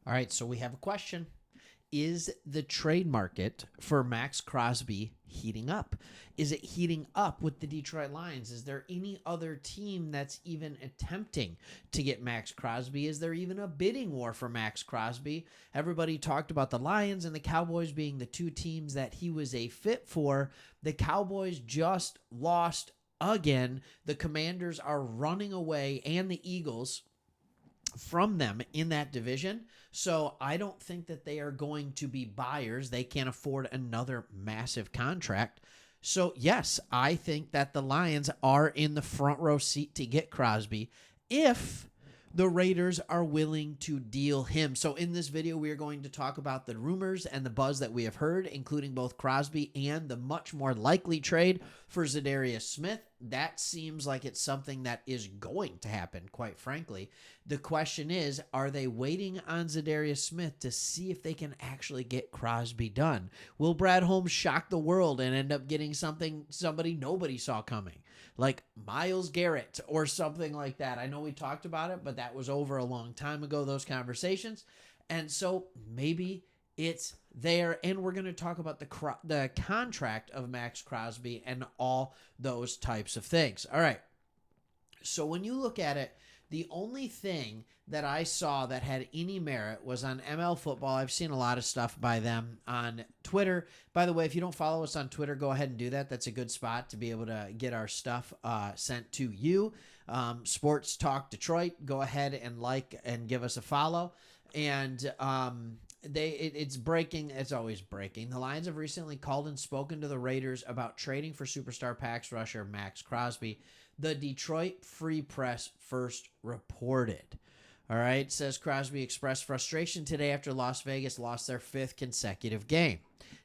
All right, so we have a question. Is the trade market for Max Crosby heating up? Is it heating up with the Detroit Lions? Is there any other team that's even attempting to get Max Crosby? Is there even a bidding war for Max Crosby? Everybody talked about the Lions and the Cowboys being the two teams that he was a fit for. The Cowboys just lost again. The Commanders are running away, and the Eagles from them in that division. So I don't think that they are going to be buyers. They can't afford another massive contract. So, yes, I think that the Lions are in the front row seat to get Crosby if the Raiders are willing to deal him. So in this video, we are going to talk about the rumors and the buzz that we have heard, including both Crosby and the much more likely trade for Za'Darius Smith. That seems like it's something that is going to happen, quite frankly. The question is, are they waiting on Za'Darius Smith to see if they can actually get Crosby done? Will Brad Holmes shock the world and end up getting somebody nobody saw coming, like Myles Garrett or something like that? I know we talked about it, but that was over a long time ago, those conversations. And so maybe it's there, and we're going to talk about the contract of Max Crosby and all those types of things. All right. So when you look at it, the only thing that I saw that had any merit was on ML Football. I've seen a lot of stuff by them on Twitter. By the way, if you don't follow us on Twitter, go ahead and do that. That's a good spot to be able to get our stuff sent to you. Sports Talk Detroit, go ahead and like and give us a follow. And it's breaking. It's always breaking. The Lions have recently called and spoken to the Raiders about trading for superstar pass rusher Max Crosby. The Detroit Free Press first reported. All right, says Crosby expressed frustration today after Las Vegas lost their fifth consecutive game.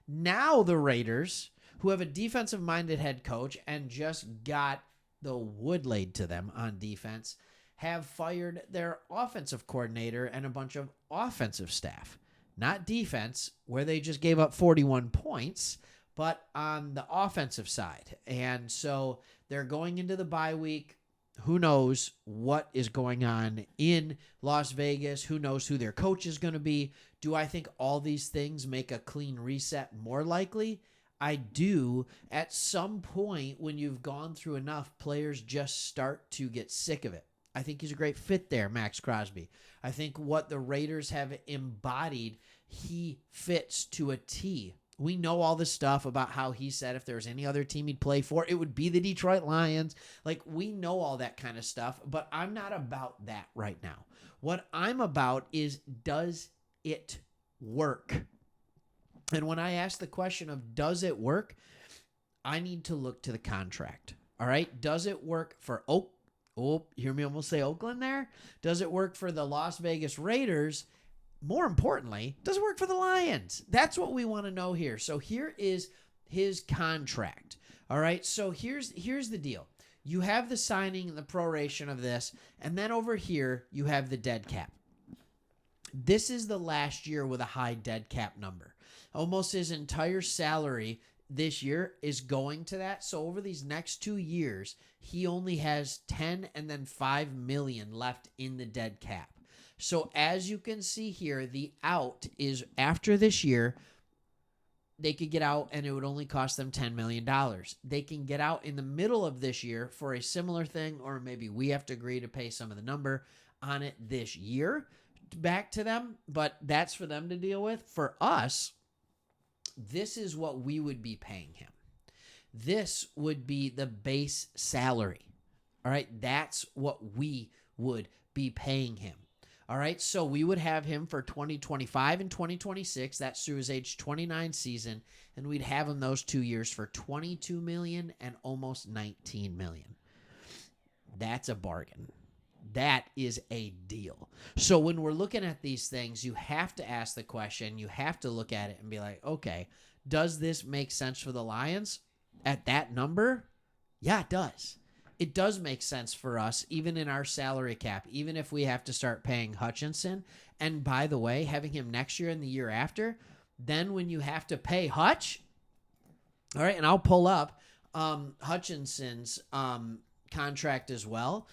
Now the Raiders, who have a defensive-minded head coach and just got the wood laid to them on defense, have fired their offensive coordinator and a bunch of offensive staff. Not defense, where they just gave up 41 points, but on the offensive side. And so they're going into the bye week. Who knows what is going on in Las Vegas? Who knows who their coach is going to be? Do I think all these things make a clean reset more likely? I do. At some point, when you've gone through enough, players just start to get sick of it. I think he's a great fit there, Max Crosby. I think what the Raiders have embodied, he fits to a T. We know all this stuff about how he said if there's any other team he'd play for, it would be the Detroit Lions. Like, we know all that kind of stuff, but I'm not about that right now. What I'm about is, does it work? And when I ask the question of does it work, I need to look to the contract. All right? Does it work for you hear me almost say Oakland there? Does it work for the Las Vegas Raiders? More importantly, does it work for the Lions? That's what we want to know here. So here is his contract. All right, so here's the deal. You have the signing and the proration of this, and then over here you have the dead cap. This is the last year with a high dead cap number. Almost his entire salary this year is going to that. So over these next 2 years, he only has 10 and then 5 million left in the dead cap. So as you can see here, the out is after this year, they could get out and it would only cost them $10 million. They can get out in the middle of this year for a similar thing, or maybe we have to agree to pay some of the number on it this year back to them, but that's for them to deal with. For us, this is what we would be paying him. This would be the base salary. All right, that's what we would be paying him. All right, so we would have him for 2025 and 2026. That's through his age 29 season, and we'd have him those 2 years for $22 million and almost $19 million. That's a bargain. That is a deal. So when we're looking at these things, you have to ask the question, you have to look at it and be like, okay, does this make sense for the Lions at that number? Yeah, it does. It does make sense for us, even in our salary cap, even if we have to start paying Hutchinson. And by the way, having him next year and the year after, then when you have to pay Hutch, all right, and I'll pull up Hutchinson's contract as well.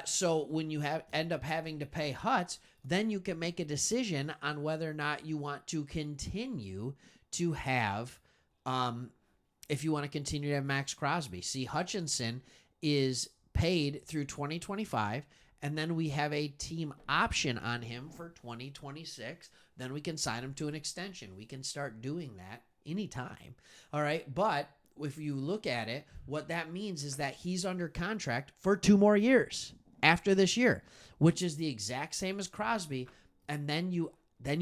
So when you end up having to pay Hutch, then you can make a decision on whether or not you want to continue to have, if you want to continue to have Max Crosby. See, Hutchinson is paid through 2025, and then we have a team option on him for 2026. Then we can sign him to an extension. We can start doing that anytime. All right. But if you look at it, what that means is that he's under contract for 2 more years after this year, which is the exact same as Crosby. And then you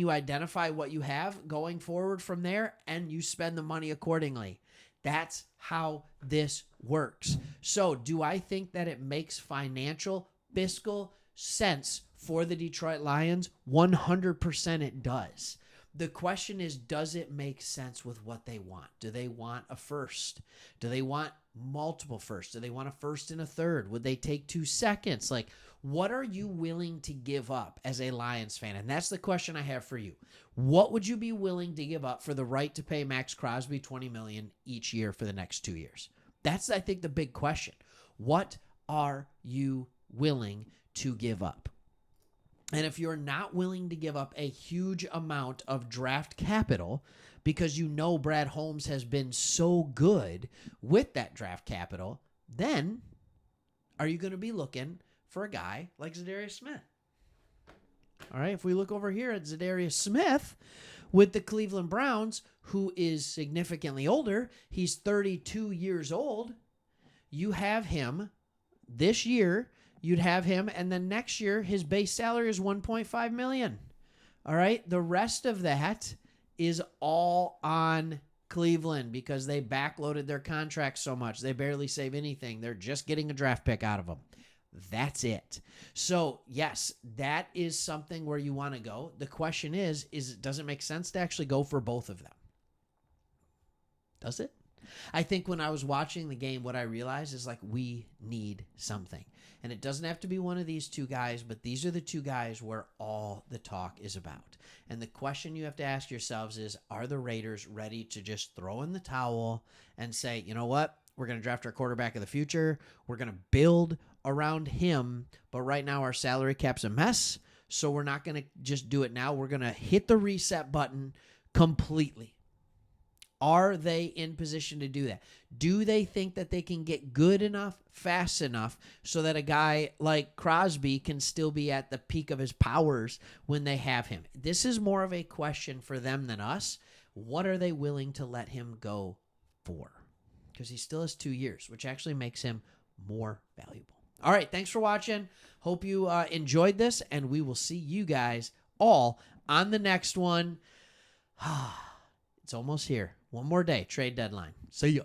identify what you have going forward from there, and you spend the money accordingly. That's how this works. So do I think that it makes financial, fiscal sense for the Detroit Lions? 100% it does. The question is, does it make sense with what they want? Do they want a first? Do they want multiple firsts? Do they want a first and a third? Would they take 2 seconds? Like, what are you willing to give up as a Lions fan? And that's the question I have for you. What would you be willing to give up for the right to pay Max Crosby $20 million each year for the next 2 years? That's, I think, the big question. What are you willing to give up? And if you're not willing to give up a huge amount of draft capital because you know Brad Holmes has been so good with that draft capital, then are you going to be looking for a guy like Za'Darius Smith? All right, if we look over here at Za'Darius Smith with the Cleveland Browns, who is significantly older, he's 32 years old. You have him this year. You'd have him, and then next year, his base salary is $1.5 million. All right? The rest of that is all on Cleveland because they backloaded their contract so much. They barely save anything. They're just getting a draft pick out of them. That's it. So, yes, that is something where you want to go. The question is does it make sense to actually go for both of them? Does it? I think when I was watching the game, what I realized is like we need something. And it doesn't have to be one of these 2 guys, but these are the 2 guys where all the talk is about. And the question you have to ask yourselves is, are the Raiders ready to just throw in the towel and say, you know what? We're going to draft our quarterback of the future. We're going to build around him. But right now our salary cap's a mess. So we're not going to just do it now. We're going to hit the reset button completely. Are they in position to do that? Do they think that they can get good enough, fast enough, so that a guy like Crosby can still be at the peak of his powers when they have him? This is more of a question for them than us. What are they willing to let him go for? Because he still has 2 years, which actually makes him more valuable. All right, thanks for watching. Hope you enjoyed this, and we will see you guys all on the next one. It's almost here. One more day, trade deadline. See ya.